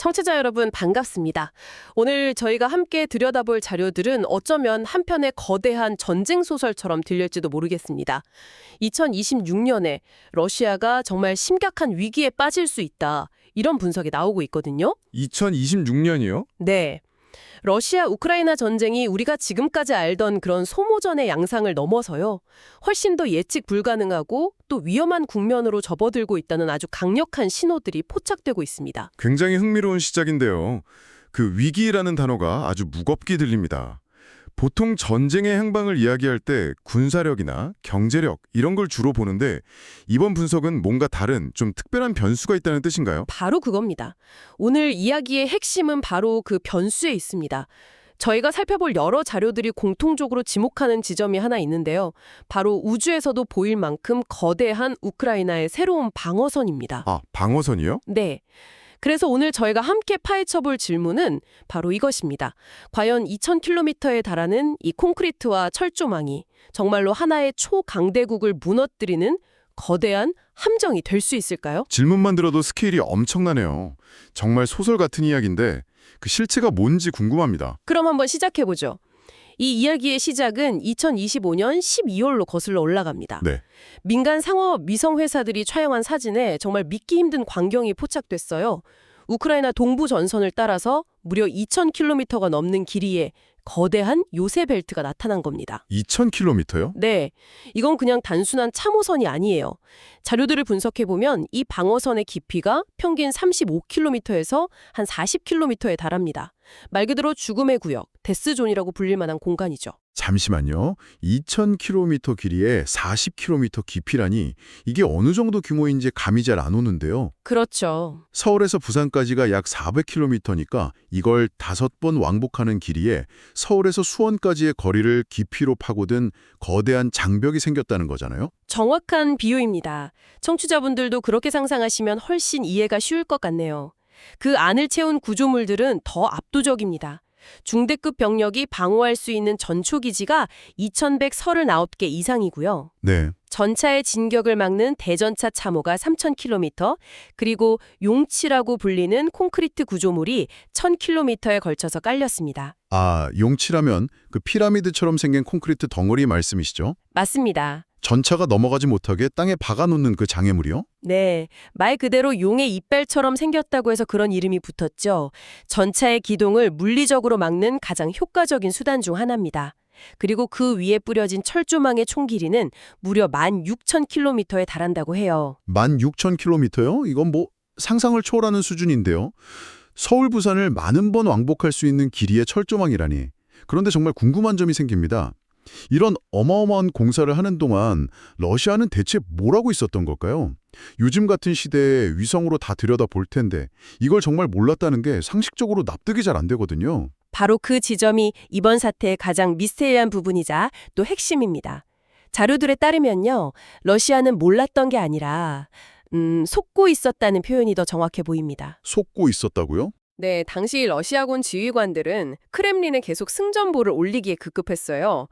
청취자 여러분 반갑습니다. 오늘 저희가 함께 들여다볼 자료들은 어쩌면 한편의 거대한 전쟁 소설처럼 들릴지도 모르겠습니다. 2026년에 러시아가 정말 심각한 위기에 빠질 수 있다. 이런 분석이 나오고 있거든요. 2026년이요? 네. 러시아 우크라이나 전쟁이 우리가 지금까지 알던 그런 소모전의 양상을 넘어서요. 훨씬 더 예측 불가능하고 또 위험한 국면으로 접어들고 있다는 아주 강력한 신호들이 포착되고 있습니다. 굉장히 흥미로운 시작인데요. 그 위기라는 단어가 아주 무겁게 들립니다. 보통 전쟁의 행방을 이야기할 때 군사력이나 경제력 이런 걸 주로 보는데 이번 분석은 뭔가 다른 좀 특별한 변수가 있다는 뜻인가요? 바로 그겁니다. 오늘 이야기의 핵심은 바로 그 변수에 있습니다. 저희가 살펴볼 여러 자료들이 공통적으로 지목하는 지점이 하나 있는데요. 바로 우주에서도 보일 만큼 거대한 우크라이나의 새로운 방어선입니다. 아, 방어선이요? 네. 그래서 오늘 저희가 함께 파헤쳐볼 질문은 바로 이것입니다. 과연 2,000km에 달하는 이 콘크리트와 철조망이 정말로 하나의 초강대국을 무너뜨리는 거대한 함정이 될 수 있을까요? 질문만 들어도 스케일이 엄청나네요. 정말 소설 같은 이야기인데 그 실체가 뭔지 궁금합니다. 그럼 한번 시작해보죠. 이 이야기의 시작은 2025년 12월로 거슬러 올라갑니다. 네. 민간 상업 위성 회사들이 촬영한 사진에 정말 믿기 힘든 광경이 포착됐어요. 우크라이나 동부 전선을 따라서 무려 2,000km가 넘는 길이의 거대한 요새 벨트가 나타난 겁니다. 2,000km요? 네, 이건 그냥 단순한 참호선이 아니에요. 자료들을 분석해보면 이 방어선의 깊이가 평균 35km에서 한 40km에 달합니다. 말 그대로 죽음의 구역, 데스존이라고 불릴 만한 공간이죠. 잠시만요. 2,000km 길이에 40km 깊이라니 이게 어느 정도 규모인지 감이 잘 안 오는데요. 그렇죠. 서울에서 부산까지가 약 400km니까 이걸 5번 왕복하는 길이에 서울에서 수원까지의 거리를 깊이로 파고든 거대한 장벽이 생겼다는 거잖아요. 정확한 비유입니다. 청취자분들도 그렇게 상상하시면 훨씬 이해가 쉬울 것 같네요. 그 안을 채운 구조물들은 더 압도적입니다. 중대급 병력이 방어할 수 있는 전초기지가 2,139개 이상이고요. 네. 전차의 진격을 막는 대전차 참호가 3,000km, 그리고 용치라고 불리는 콘크리트 구조물이 1,000km에 걸쳐서 깔렸습니다. 아, 용치라면 그 피라미드처럼 생긴 콘크리트 덩어리 말씀이시죠? 맞습니다. 전차가 넘어가지 못하게 땅에 박아놓는 그 장애물이요? 네, 말 그대로 용의 이빨처럼 생겼다고 해서 그런 이름이 붙었죠. 전차의 기동을 물리적으로 막는 가장 효과적인 수단 중 하나입니다. 그리고 그 위에 뿌려진 철조망의 총 길이는 무려 16,000km에 달한다고 해요. 16,000km요? 이건 뭐 상상을 초월하는 수준인데요. 서울, 부산을 많은 번 왕복할 수 있는 길이의 철조망이라니. 그런데 정말 궁금한 점이 생깁니다. 이런 어마어마한 공사를 하는 동안 러시아는 대체 뭘 하고 있었던 걸까요? 요즘 같은 시대에 위성으로 다 들여다볼 텐데 이걸 정말 몰랐다는 게 상식적으로 납득이 잘 안 되거든요. 바로 그 지점이 이번 사태의 가장 미스테리한 부분이자 또 핵심입니다. 자료들에 따르면요, 러시아는 몰랐던 게 아니라 속고 있었다는 표현이 더 정확해 보입니다. 속고 있었다고요? 네, 당시 러시아군 지휘관들은 크렘린에 계속 승전보를 올리기에 급급했어요.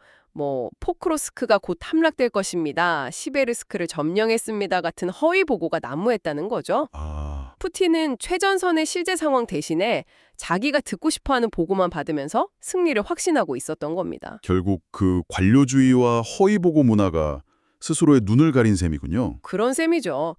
포크로스크가 곧 함락될 것입니다. 시베르스크를 점령했습니다. 같은 허위 보고가 난무했다는 거죠. 아, 푸틴은 최전선의 실제 상황 대신에 자기가 듣고 싶어하는 보고만 받으면서 승리를 확신하고 있었던 겁니다. 결국 그 관료주의와 허위보고 문화가 스스로의 눈을 가린 셈이군요. 그런 셈이죠.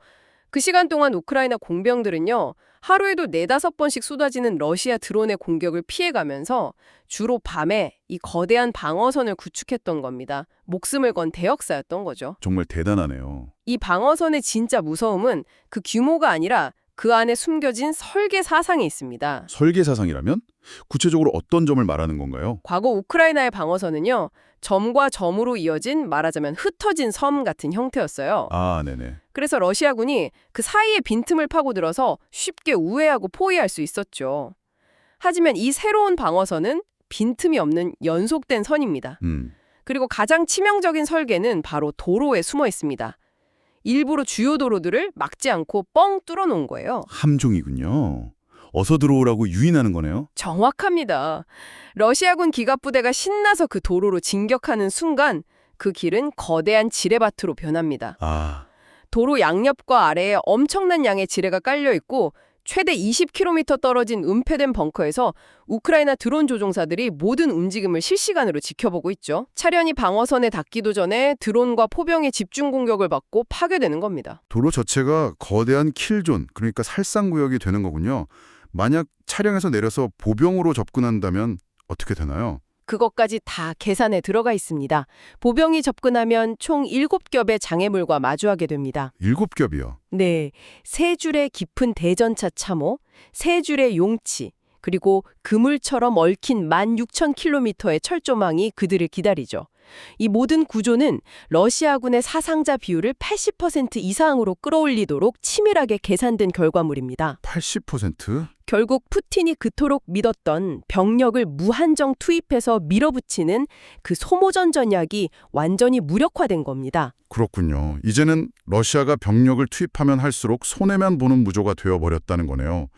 그 시간 동안 우크라이나 공병들은요, 하루에도 4-5번씩 쏟아지는 러시아 드론의 공격을 피해가면서 주로 밤에 이 거대한 방어선을 구축했던 겁니다. 목숨을 건 대역사였던 거죠. 정말 대단하네요. 이 방어선의 진짜 무서움은 그 규모가 아니라 그 안에 숨겨진 설계 사상이 있습니다. 설계사상이라면? 구체적으로 어떤 점을 말하는 건가요? 과거 우크라이나의 방어선은요, 점과 점으로 이어진 말하자면 흩어진 섬 같은 형태였어요. 아, 네네. 그래서 러시아군이 그 사이에 빈틈을 파고들어서 쉽게 우회하고 포위할 수 있었죠. 하지만 이 새로운 방어선은 빈틈이 없는 연속된 선입니다. 그리고 가장 치명적인 설계는 바로 도로에 숨어 있습니다. 일부러 주요 도로들을 막지 않고 뻥 뚫어놓은 거예요. 함정이군요. 어서 들어오라고 유인하는 거네요. 정확합니다. 러시아군 기갑부대가 신나서 그 도로로 진격하는 순간 그 길은 거대한 지뢰밭으로 변합니다. 아, 도로 양옆과 아래에 엄청난 양의 지뢰가 깔려 있고 최대 20km 떨어진 은폐된 벙커에서 우크라이나 드론 조종사들이 모든 움직임을 실시간으로 지켜보고 있죠. 차련이 방어선에 닿기도 전에 드론과 포병의 집중 공격을 받고 파괴되는 겁니다. 도로 자체가 거대한 킬존, 그러니까 살상구역이 되는 거군요. 만약 차량에서 내려서 보병으로 접근한다면 어떻게 되나요? 그것까지 다 계산에 들어가 있습니다. 보병이 접근하면 총 7겹의 장애물과 마주하게 됩니다. 7겹이요. 네, 3줄의 깊은 대전차 참호, 3줄의 용치, 그리고 그물처럼 얽힌 16,000km의 철조망이 그들을 기다리죠. 이 모든 구조는 러시아군의 사상자 비율을 80% 이상으로 끌어올리도록 치밀하게 계산된 결과물입니다. 80%? 결국 푸틴이 그토록 믿었던 병력을 무한정 투입해서 밀어붙이는 그 소모전 전략이 완전히 무력화된 겁니다. 그렇군요. 이제는 러시아가 병력을 투입하면 할수록 손해만 보는 구조가 되어버렸다는 거네요.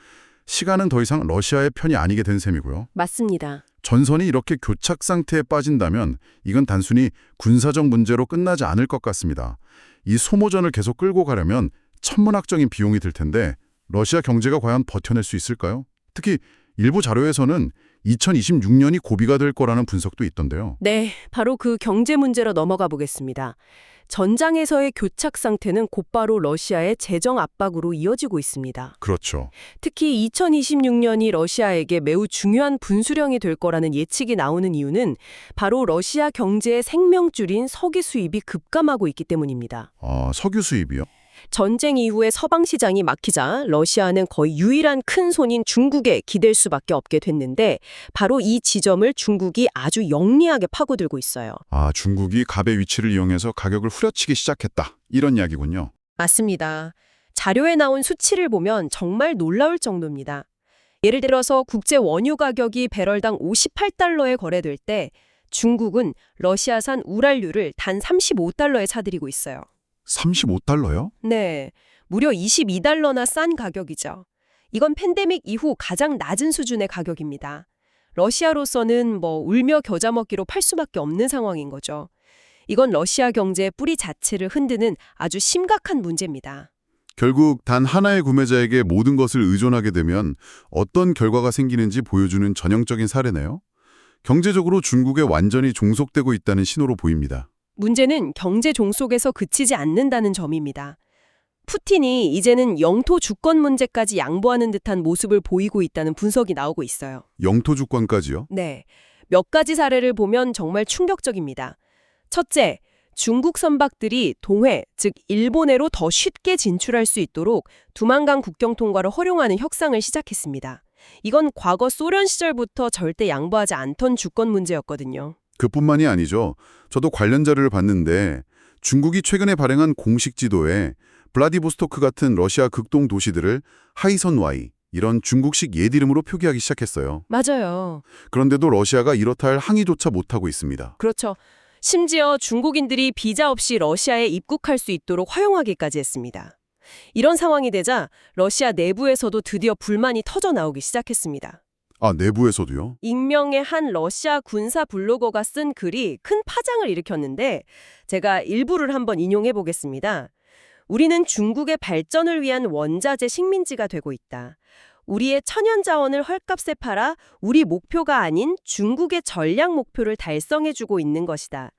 시간은 더 이상 러시아의 편이 아니게 된 셈이고요. 맞습니다. 전선이 이렇게 교착 상태에 빠진다면 이건 단순히 군사적 문제로 끝나지 않을 것 같습니다. 이 소모전을 계속 끌고 가려면 천문학적인 비용이 들 텐데 러시아 경제가 과연 버텨낼 수 있을까요? 특히 일부 자료에서는 2026년이 고비가 될 거라는 분석도 있던데요. 네, 바로 그 경제 문제로 넘어가 보겠습니다. 전장에서의 교착 상태는 곧바로 러시아의 재정 압박으로 이어지고 있습니다. 그렇죠. 특히 2026년이 러시아에게 매우 중요한 분수령이 될 거라는 예측이 나오는 이유는 바로 러시아 경제의 생명줄인 석유 수입이 급감하고 있기 때문입니다. 석유 수입이요? 전쟁 이후에 서방 시장이 막히자 러시아는 거의 유일한 큰 손인 중국에 기댈 수밖에 없게 됐는데 바로 이 지점을 중국이 아주 영리하게 파고들고 있어요. 중국이 갑의 위치를 이용해서 가격을 후려치기 시작했다. 이런 이야기군요. 맞습니다. 자료에 나온 수치를 보면 정말 놀라울 정도입니다. 예를 들어서 국제 원유 가격이 배럴당 58달러에 거래될 때 중국은 러시아산 우랄유를 단 35달러에 사들이고 있어요. 35달러요? 네, 무려 22달러나 싼 가격이죠. 이건 팬데믹 이후 가장 낮은 수준의 가격입니다. 러시아로서는 울며 겨자 먹기로 팔 수밖에 없는 상황인 거죠. 이건 러시아 경제의 뿌리 자체를 흔드는 아주 심각한 문제입니다. 결국 단 하나의 구매자에게 모든 것을 의존하게 되면 어떤 결과가 생기는지 보여주는 전형적인 사례네요. 경제적으로 중국에 완전히 종속되고 있다는 신호로 보입니다. 문제는 경제 종속에서 그치지 않는다는 점입니다. 푸틴이 이제는 영토 주권 문제까지 양보하는 듯한 모습을 보이고 있다는 분석이 나오고 있어요. 영토 주권까지요? 네, 몇 가지 사례를 보면 정말 충격적입니다. 첫째, 중국 선박들이 동해, 즉 일본해로 더 쉽게 진출할 수 있도록 두만강 국경 통과를 허용하는 협상을 시작했습니다. 이건 과거 소련 시절부터 절대 양보하지 않던 주권 문제였거든요. 그뿐만이 아니죠. 저도 관련 자료를 봤는데 중국이 최근에 발행한 공식 지도에 블라디보스토크 같은 러시아 극동 도시들을 하이선 Y, 이런 중국식 옛 이름으로 표기하기 시작했어요. 맞아요. 그런데도 러시아가 이렇다 할 항의조차 못하고 있습니다. 그렇죠. 심지어 중국인들이 비자 없이 러시아에 입국할 수 있도록 허용하기까지 했습니다. 이런 상황이 되자 러시아 내부에서도 드디어 불만이 터져 나오기 시작했습니다. 내부에서도요? 익명의 한 러시아 군사 블로거가 쓴 글이 큰 파장을 일으켰는데 제가 일부를 한번 인용해 보겠습니다. 우리는 중국의 발전을 위한 원자재 식민지가 되고 있다. 우리의 천연 자원을 헐값에 팔아 우리 목표가 아닌 중국의 전략 목표를 달성해주고 있는 것이다.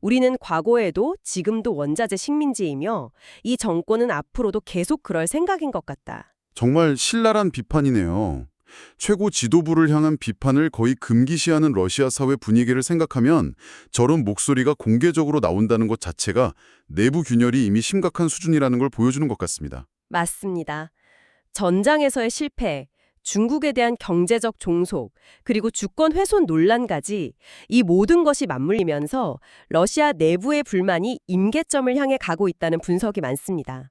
우리는 과거에도 지금도 원자재 식민지이며 이 정권은 앞으로도 계속 그럴 생각인 것 같다. 정말 신랄한 비판이네요. 최고 지도부를 향한 비판을 거의 금기시하는 러시아 사회 분위기를 생각하면 저런 목소리가 공개적으로 나온다는 것 자체가 내부 균열이 이미 심각한 수준이라는 걸 보여주는 것 같습니다. 맞습니다. 전장에서의 실패, 중국에 대한 경제적 종속, 그리고 주권 훼손 논란까지 이 모든 것이 맞물리면서 러시아 내부의 불만이 임계점을 향해 가고 있다는 분석이 많습니다.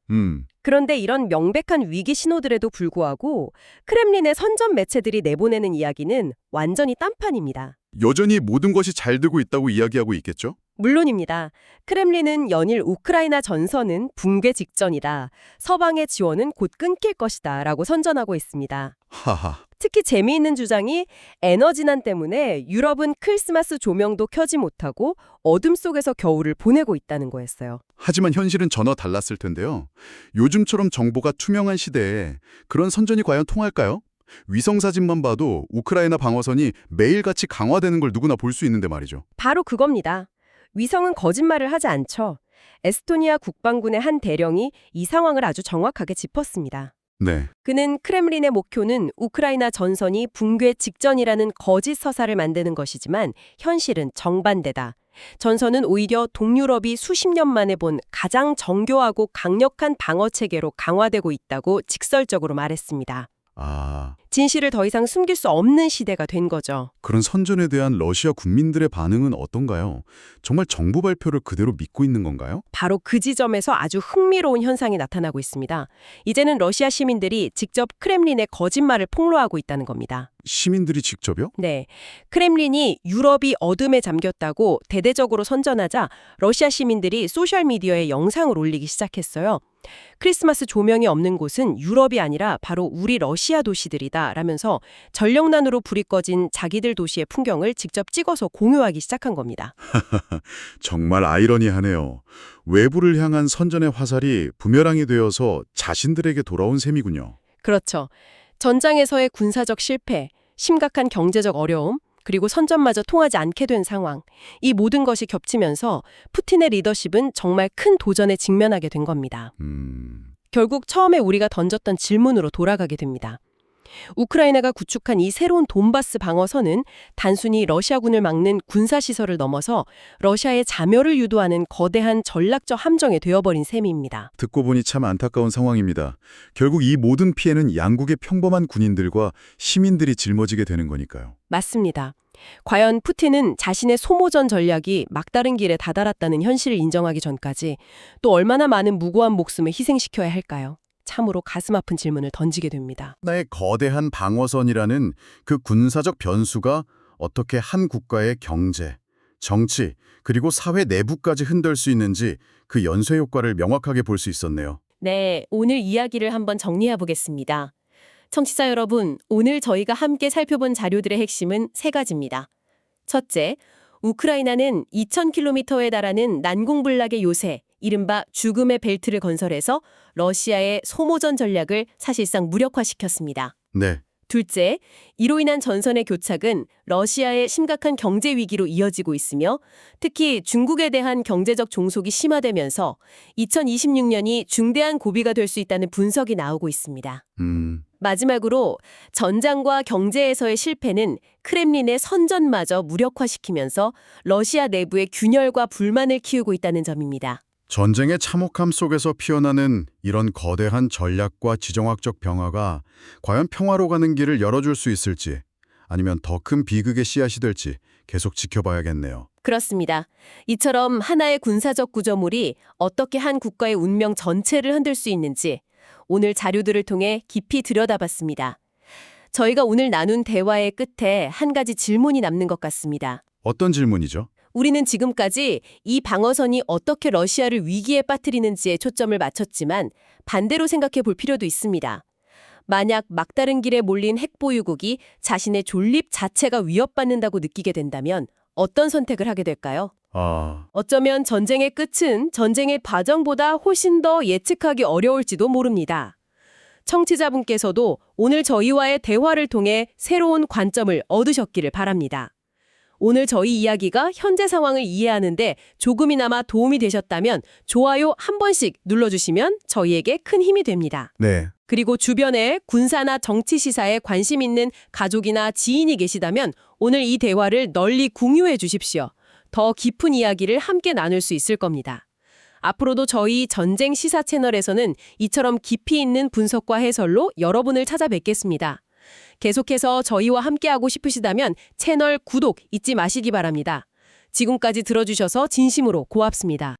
그런데 이런 명백한 위기 신호들에도 불구하고 크렘린의 선전 매체들이 내보내는 이야기는 완전히 딴판입니다. 여전히 모든 것이 잘 되고 있다고 이야기하고 있겠죠? 물론입니다. 크렘린은 연일 우크라이나 전선은 붕괴 직전이다. 서방의 지원은 곧 끊길 것이다. 라고 선전하고 있습니다. 하하. 특히 재미있는 주장이 에너지난 때문에 유럽은 크리스마스 조명도 켜지 못하고 어둠 속에서 겨울을 보내고 있다는 거였어요. 하지만 현실은 전혀 달랐을 텐데요. 요즘처럼 정보가 투명한 시대에 그런 선전이 과연 통할까요? 위성사진만 봐도 우크라이나 방어선이 매일같이 강화되는 걸 누구나 볼 수 있는데 말이죠. 바로 그겁니다. 위성은 거짓말을 하지 않죠. 에스토니아 국방군의 한 대령이 이 상황을 아주 정확하게 짚었습니다. 네. 그는 크렘린의 목표는 우크라이나 전선이 붕괴 직전이라는 거짓 서사를 만드는 것이지만 현실은 정반대다. 전선은 오히려 동유럽이 수십 년 만에 본 가장 정교하고 강력한 방어 체계로 강화되고 있다고 직설적으로 말했습니다. 아, 진실을 더 이상 숨길 수 없는 시대가 된 거죠. 그런 선전에 대한 러시아 국민들의 반응은 어떤가요? 정말 정부 발표를 그대로 믿고 있는 건가요? 바로 그 지점에서 아주 흥미로운 현상이 나타나고 있습니다. 이제는 러시아 시민들이 직접 크렘린의 거짓말을 폭로하고 있다는 겁니다. 시민들이 직접요? 네, 크렘린이 유럽이 어둠에 잠겼다고 대대적으로 선전하자 러시아 시민들이 소셜미디어에 영상을 올리기 시작했어요. 크리스마스 조명이 없는 곳은 유럽이 아니라 바로 우리 러시아 도시들이다 라면서 전력난으로 불이 꺼진 자기들 도시의 풍경을 직접 찍어서 공유하기 시작한 겁니다. 정말 아이러니하네요. 외부를 향한 선전의 화살이 부메랑이 되어서 자신들에게 돌아온 셈이군요. 그렇죠. 전장에서의 군사적 실패, 심각한 경제적 어려움, 그리고 선전마저 통하지 않게 된 상황. 이 모든 것이 겹치면서 푸틴의 리더십은 정말 큰 도전에 직면하게 된 겁니다. 결국 처음에 우리가 던졌던 질문으로 돌아가게 됩니다. 우크라이나가 구축한 이 새로운 돈바스 방어선은 단순히 러시아군을 막는 군사시설을 넘어서 러시아의 자멸을 유도하는 거대한 전략적 함정이 되어버린 셈입니다. 듣고 보니 참 안타까운 상황입니다. 결국 이 모든 피해는 양국의 평범한 군인들과 시민들이 짊어지게 되는 거니까요. 맞습니다. 과연 푸틴은 자신의 소모전 전략이 막다른 길에 다다랐다는 현실을 인정하기 전까지 또 얼마나 많은 무고한 목숨을 희생시켜야 할까요? 참으로 가슴 아픈 질문을 던지게 됩니다. 나의 거대한 방어선이라는 그 군사적 변수가 어떻게 한 국가의 경제, 정치, 그리고 사회 내부까지 흔들 수 있는지 그 연쇄 효과를 명확하게 볼 수 있었네요. 네, 오늘 이야기를 한번 정리해 보겠습니다. 청취자 여러분, 오늘 저희가 함께 살펴본 자료들의 핵심은 세 가지입니다. 첫째, 우크라이나는 2,000km에 달하는 난공불락의 요새, 이른바 죽음의 벨트를 건설해서 러시아의 소모전 전략을 사실상 무력화시켰습니다. 네. 둘째, 이로 인한 전선의 교착은 러시아의 심각한 경제 위기로 이어지고 있으며 특히 중국에 대한 경제적 종속이 심화되면서 2026년이 중대한 고비가 될 수 있다는 분석이 나오고 있습니다. 마지막으로 전장과 경제에서의 실패는 크렘린의 선전마저 무력화시키면서 러시아 내부의 균열과 불만을 키우고 있다는 점입니다. 전쟁의 참혹함 속에서 피어나는 이런 거대한 전략과 지정학적 변화가 과연 평화로 가는 길을 열어줄 수 있을지 아니면 더 큰 비극의 씨앗이 될지 계속 지켜봐야겠네요. 그렇습니다. 이처럼 하나의 군사적 구조물이 어떻게 한 국가의 운명 전체를 흔들 수 있는지 오늘 자료들을 통해 깊이 들여다봤습니다. 저희가 오늘 나눈 대화의 끝에 한 가지 질문이 남는 것 같습니다. 어떤 질문이죠? 우리는 지금까지 이 방어선이 어떻게 러시아를 위기에 빠뜨리는지에 초점을 맞췄지만 반대로 생각해 볼 필요도 있습니다. 만약 막다른 길에 몰린 핵보유국이 자신의 존립 자체가 위협받는다고 느끼게 된다면 어떤 선택을 하게 될까요? 어쩌면 전쟁의 끝은 전쟁의 과정보다 훨씬 더 예측하기 어려울지도 모릅니다. 청취자분께서도 오늘 저희와의 대화를 통해 새로운 관점을 얻으셨기를 바랍니다. 오늘 저희 이야기가 현재 상황을 이해하는데 조금이나마 도움이 되셨다면 좋아요 한 번씩 눌러주시면 저희에게 큰 힘이 됩니다. 네. 그리고 주변에 군사나 정치 시사에 관심 있는 가족이나 지인이 계시다면 오늘 이 대화를 널리 공유해 주십시오. 더 깊은 이야기를 함께 나눌 수 있을 겁니다. 앞으로도 저희 전쟁 시사 채널에서는 이처럼 깊이 있는 분석과 해설로 여러분을 찾아뵙겠습니다. 계속해서 저희와 함께하고 싶으시다면 채널 구독 잊지 마시기 바랍니다. 지금까지 들어주셔서 진심으로 고맙습니다.